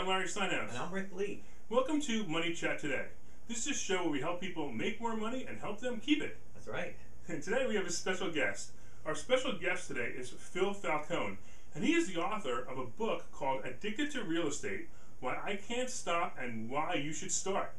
Larry Steinhaus. And I'm Rick Lee. Welcome to Money Chat Today. This is a show where we help people make more money and help them keep it. That's right. And today we have a special guest. Our special guest today is Phil Falcone, and he is the author of a book called Addicted to Real Estate, Why I Can't Stop and Why You Should Start.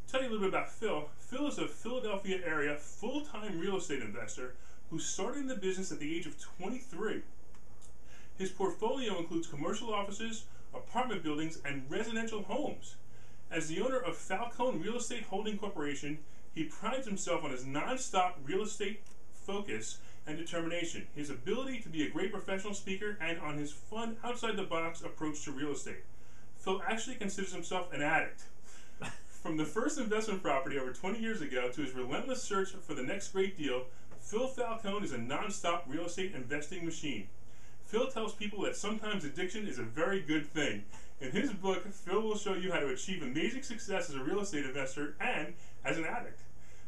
To tell you a little bit about Phil, Phil is a Philadelphia area full-time real estate investor who started in the business at the age of 23. His portfolio includes commercial offices, apartment buildings, and residential homes. As the owner of Falcone Real Estate Holding Corporation, he prides himself on his non-stop real estate focus and determination, his ability to be a great professional speaker, and on his fun, outside-the-box approach to real estate. Phil actually considers himself an addict. From the first investment property over 20 years ago to his relentless search for the next great deal, Phil Falcone is a non-stop real estate investing machine. Phil tells people that sometimes addiction is a very good thing. In his book, Phil will show you how to achieve amazing success as a real estate investor and as an addict.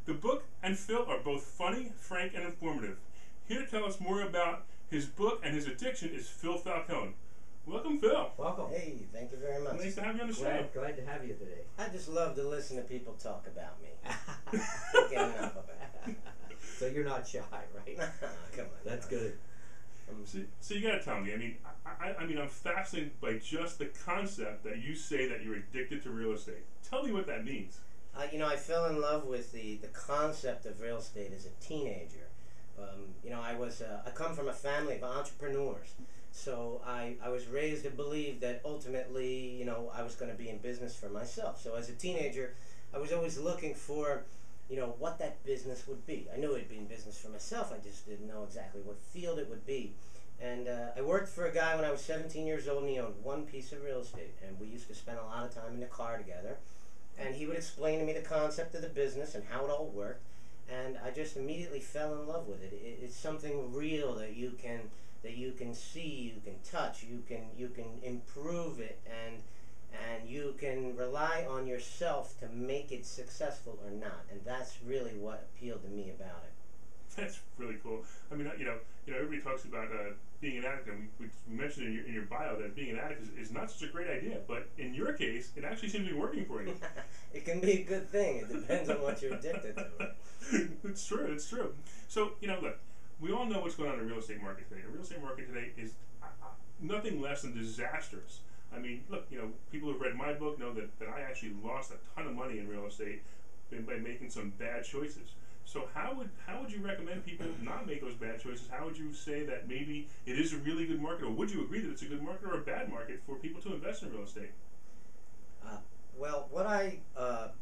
The book and Phil are both funny, frank, and informative. Here to tell us more about his book and his addiction is Phil Falcone. Welcome, Phil. Welcome. Hey, thank you very much. Nice to have you on the show. Glad to have you today. I just love to listen to people talk about me. Get enough of it. So you're not shy, right? Come on. That's good. So you gotta tell me. I mean, I'm fascinated by just the concept that you say that you're addicted to real estate. Tell me what that means. I fell in love with the concept of real estate as a teenager. I come from a family of entrepreneurs. So I was raised to believe that ultimately, I was going to be in business for myself. So as a teenager, I was always looking for, what that business would be. I knew it'd be in business for myself. I just didn't know exactly what field it would be. And I worked for a guy when I was 17 years old, and he owned one piece of real estate. And we used to spend a lot of time in the car together. And he would explain to me the concept of the business and how it all worked. And I just immediately fell in love with it. It's something real that you can see, you can touch, you can improve it, and you can rely on yourself to make it successful or not. And that's really what appealed to me about it. That's really cool. I mean, everybody talks about being an addict, and we mentioned in your bio that being an addict is not such a great idea. But in your case, it actually seems to be working for you. It can be a good thing. It depends on what you're addicted to. It's true. It's true. So, look, we all know what's going on in the real estate market today. The real estate market today is nothing less than disastrous. I mean, look, people who've read my book know that I actually lost a ton of money in real estate by making some bad choices. So how would you recommend people not make those bad choices? How would you say that maybe it is a really good market, or would you agree that it's a good market or a bad market for people to invest in real estate? Well, what I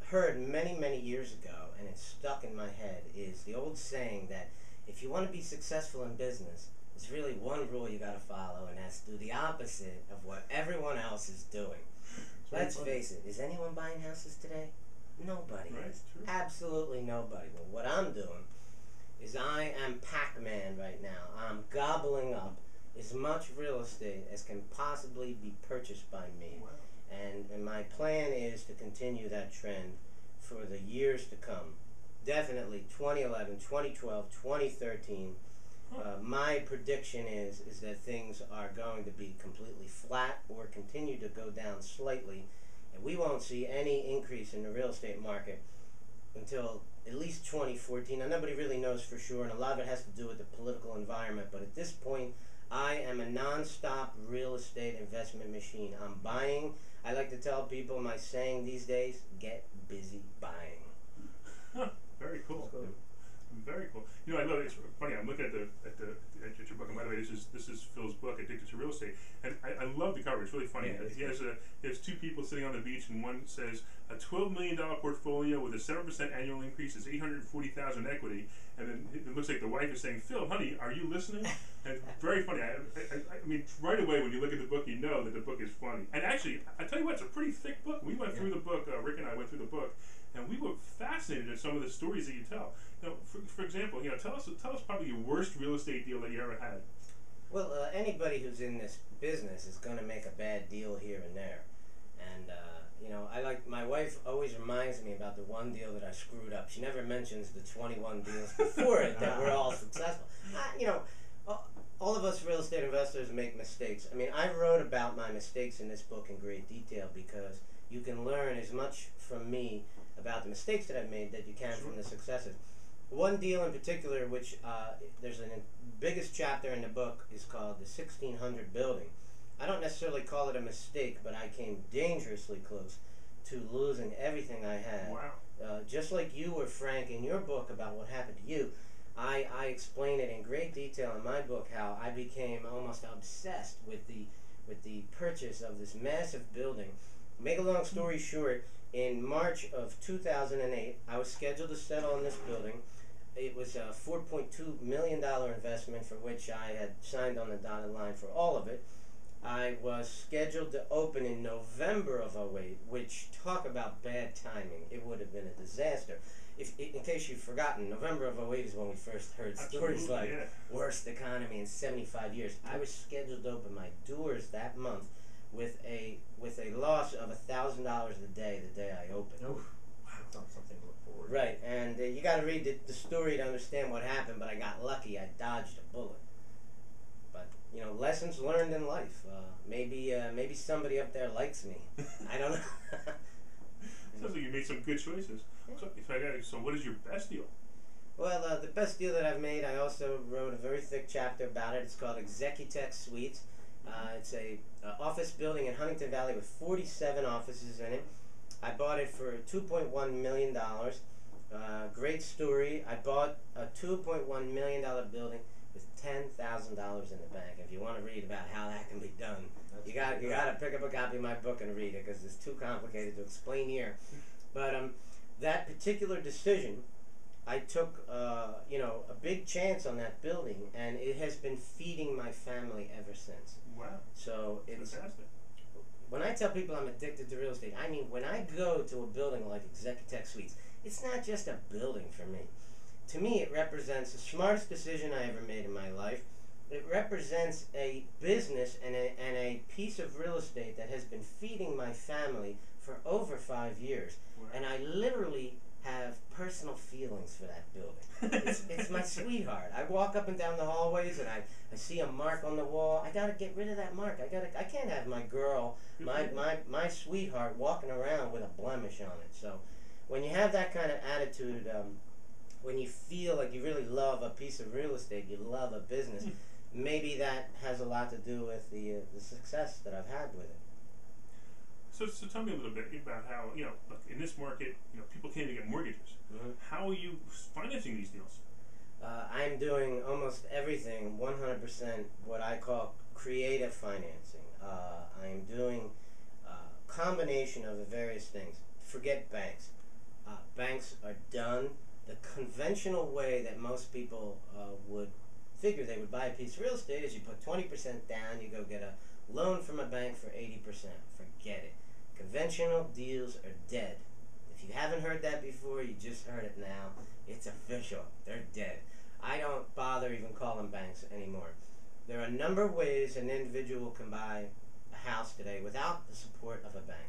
heard many, many years ago, and it's stuck in my head, is the old saying that if you want to be successful in business, there's really one rule you got to follow, and that's do the opposite of what everyone else is doing. Let's face it, is anyone buying houses today? Nobody is. True. Absolutely nobody. Well, what I'm doing is I am Pac-Man right now. I'm gobbling up as much real estate as can possibly be purchased by me. Wow. And my plan is to continue that trend for the years to come. Definitely 2011, 2012, 2013. My prediction is that things are going to be completely flat or continue to go down slightly. And we won't see any increase in the real estate market until at least 2014. Now, nobody really knows for sure, and a lot of it has to do with the political environment. But at this point, I am a non-stop real estate investment machine. I'm buying. I like to tell people my saying these days, get busy buying. Huh, very cool. Very cool. I love it. It's funny. I'm looking at your book, and by the way, this is Phil's book, Addicted to Real Estate, and I love the cover. It's really funny. Yeah, He has two people sitting on the beach, and one says a $12 million portfolio with a 7% annual increase is $840,000 equity, and then it looks like the wife is saying, "Phil, honey, are you listening?" And very funny. I mean, right away when you look at the book, you know that the book is funny. And actually, I tell you what, it's a pretty thick book. We went through the book. Rick and I went through the book. And we were fascinated at some of the stories that you tell. For example, tell us probably your worst real estate deal that you ever had. Well, anybody who's in this business is going to make a bad deal here and there. And, my wife always reminds me about the one deal that I screwed up. She never mentions the 21 deals before it that were all successful. all of us real estate investors make mistakes. I mean, I wrote about my mistakes in this book in great detail because you can learn as much from me about the mistakes that I've made that you can from the successes. One deal in particular, which there's a biggest chapter in the book, is called the 1600 building. I don't necessarily call it a mistake, but I came dangerously close to losing everything I had. Wow. Just like you were, Frank, in your book about what happened to you, I explain it in great detail in my book how I became almost obsessed with the purchase of this massive building. Make a long story short, in March of 2008, I was scheduled to settle on this building. It was a $4.2 million investment for which I had signed on the dotted line for all of it. I was scheduled to open in November of 2008, which, talk about bad timing. It would have been a disaster. In case you've forgotten, November of 2008 is when we first heard stories like worst economy in 75 years. I was scheduled to open my doors that month with a loss of $1,000 a day the day I opened. Oh, that's not something to look forward to. Right, and you got to read the story to understand what happened, but I got lucky. I dodged a bullet. But, you know, lessons learned in life. Maybe somebody up there likes me. I don't know. Sounds like you made some good choices. So what is your best deal? Well, the best deal that I've made, I also wrote a very thick chapter about it. It's called Executech Suites. It's a office building in Huntington Valley with 47 offices in it. I bought it for $2.1 million. Great story. I bought a $2.1 million building with $10,000 in the bank. If you want to read about how that can be done, you got to pick up a copy of my book and read it because it's too complicated to explain here. But that particular decision, I took a big chance on that building, and it has been feeding my family ever since. Wow. So it's fantastic. When I tell people I'm addicted to real estate, I mean when I go to a building like Executech Suites, it's not just a building for me. To me, it represents the smartest decision I ever made in my life. It represents a business and a piece of real estate that has been feeding my family for over 5 years. Wow. And I literally have personal feelings for that building. It's my sweetheart. I walk up and down the hallways and I see a mark on the wall. I gotta get rid of that mark. I can't have my girl, my sweetheart walking around with a blemish on it. So when you have that kind of attitude, when you feel like you really love a piece of real estate, you love a business, maybe that has a lot to do with the success that I've had with it. So tell me a little bit about how, look, in this market, people can't even get mortgages. Mm-hmm. How are you financing these deals? I'm doing almost everything 100% what I call creative financing. I'm doing a combination of the various things. Forget banks. Banks are done. The conventional way that most people would figure they would buy a piece of real estate is you put 20% down, you go get a loan from a bank for 80%. Forget it. Conventional deals are dead. If you haven't heard that before, you just heard it now. It's official. They're dead. I don't bother even calling banks anymore. There are a number of ways an individual can buy a house today without the support of a bank.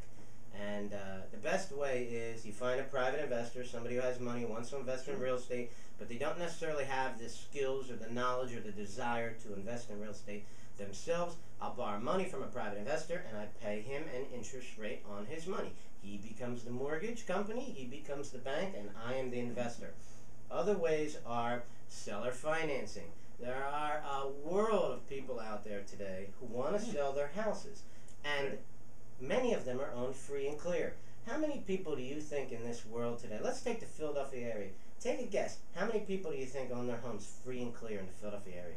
And the best way is you find a private investor, somebody who has money, wants to invest in real estate, but they don't necessarily have the skills or the knowledge or the desire to invest in real estate themselves. I'll borrow money from a private investor and I pay him an interest rate on his money. He becomes the mortgage company, he becomes the bank, and I am the investor. Other ways are seller financing. There are a world of people out there today who want to sell their houses, and many of them are owned free and clear. How many people do you think in this world today, let's take the Philadelphia area, take a guess, how many people do you think own their homes free and clear in the Philadelphia area?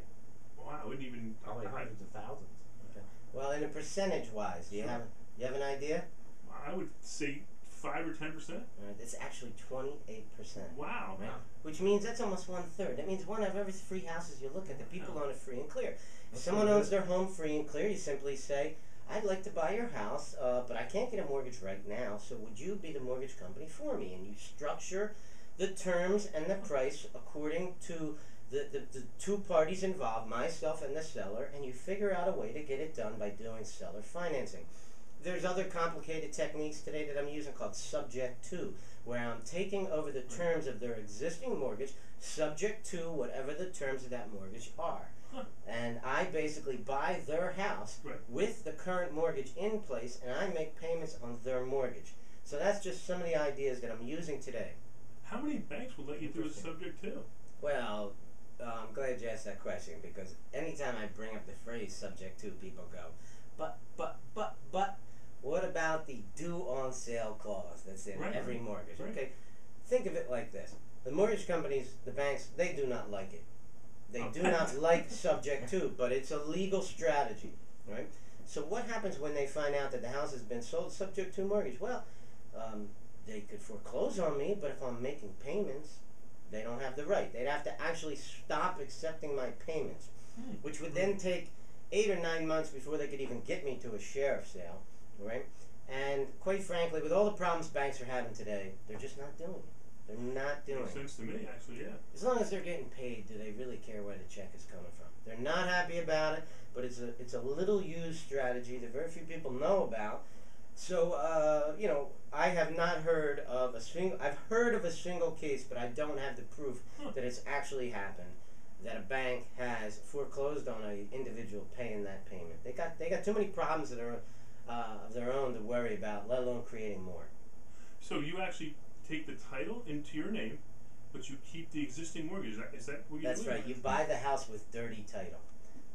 Wow, I wouldn't even... Probably hundreds of thousands. Okay. Well, in a percentage-wise, do you have an idea? I would say 5 or 10%. It's actually 28%. Wow. Right? Which means that's almost 1/3. That means one of every 3 houses you look at, the people own it free and clear. If someone owns their home free and clear, you simply say, I'd like to buy your house, but I can't get a mortgage right now, so would you be the mortgage company for me? And you structure the terms and the price according to the 2 parties involved, myself and the seller, and you figure out a way to get it done by doing seller financing. There's other complicated techniques today that I'm using called subject to, where I'm taking over the terms of their existing mortgage, subject to whatever the terms of that mortgage are. And I basically buy their house Right. with the current mortgage in place, and I make payments on their mortgage. So that's just some of the ideas that I'm using today. How many banks will let you do a subject to? Well, I'm glad you asked that question, because anytime I bring up the phrase subject to, people go, but, what about the due on sale clause that's in every mortgage? Right. Okay, think of it like this. The mortgage companies, the banks, they do not like it. They do not like subject to, but it's a legal strategy, right? So what happens when they find out that the house has been sold subject to mortgage? Well, they could foreclose on me, but if I'm making payments, they don't have the right. They'd have to actually stop accepting my payments, which would then take 8 or 9 months before they could even get me to a sheriff's sale, right? And quite frankly, with all the problems banks are having today, they're just not doing it. They're not doing Makes it. sense to me, actually, yeah. As long as they're getting paid, do they really care where the check is coming from? They're not happy about it, but it's a little used strategy that very few people know about. So, you know, I have not heard of a single, I've heard of a single case, but I don't have the proof that it's actually happened, that a bank has foreclosed on an individual paying that payment. They got too many problems that are of their own to worry about, let alone creating more. So you actually take the title into your name, but you keep the existing mortgage. Is that what you're doing? That's right. You buy the house with dirty title.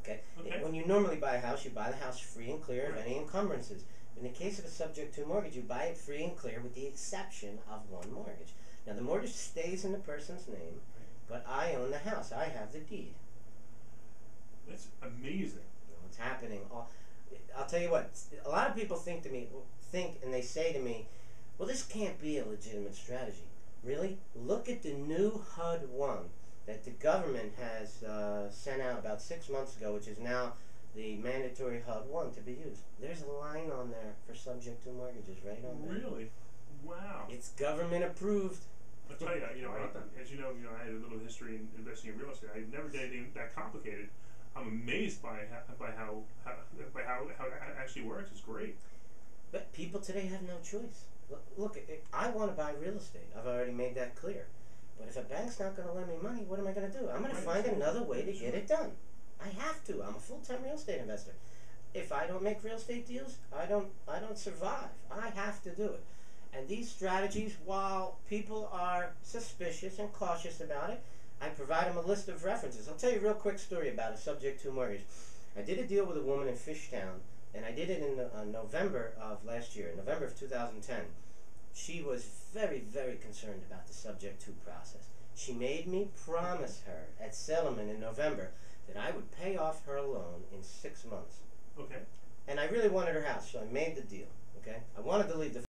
Okay? Okay. When you normally buy a house, you buy the house free and clear of any encumbrances. In the case of a subject to mortgage, you buy it free and clear with the exception of one mortgage. Now, the mortgage stays in the person's name, but I own the house. I have the deed. That's amazing. What's happening? I'll tell you what. A lot of people think and they say to me, well, this can't be a legitimate strategy. Really? Look at the new HUD-1 that the government has sent out about 6 months ago, which is now the mandatory HUD-1 to be used. There's a line on there for subject to mortgages right on there. Really? Wow. It's government approved. I'll tell you, as you know, I had a little history in investing in real estate. I never did anything that complicated. I'm amazed by how it actually works. It's great. But people today have no choice. Look, I want to buy real estate. I've already made that clear. But if a bank's not going to lend me money, what am I going to do? I'm going to find another way to get it done. I have to. I'm a full-time real estate investor. If I don't make real estate deals, I don't survive. I have to do it. And these strategies, while people are suspicious and cautious about it, I provide them a list of references. I'll tell you a real quick story about a subject to mortgage. I did a deal with a woman in Fishtown, and I did it in November of last year, November of 2010. She was very, very concerned about the subject to process. She made me promise her at settlement in November that I would pay off her loan in 6 months. Okay. And I really wanted her house, so I made the deal. Okay. I wanted to leave the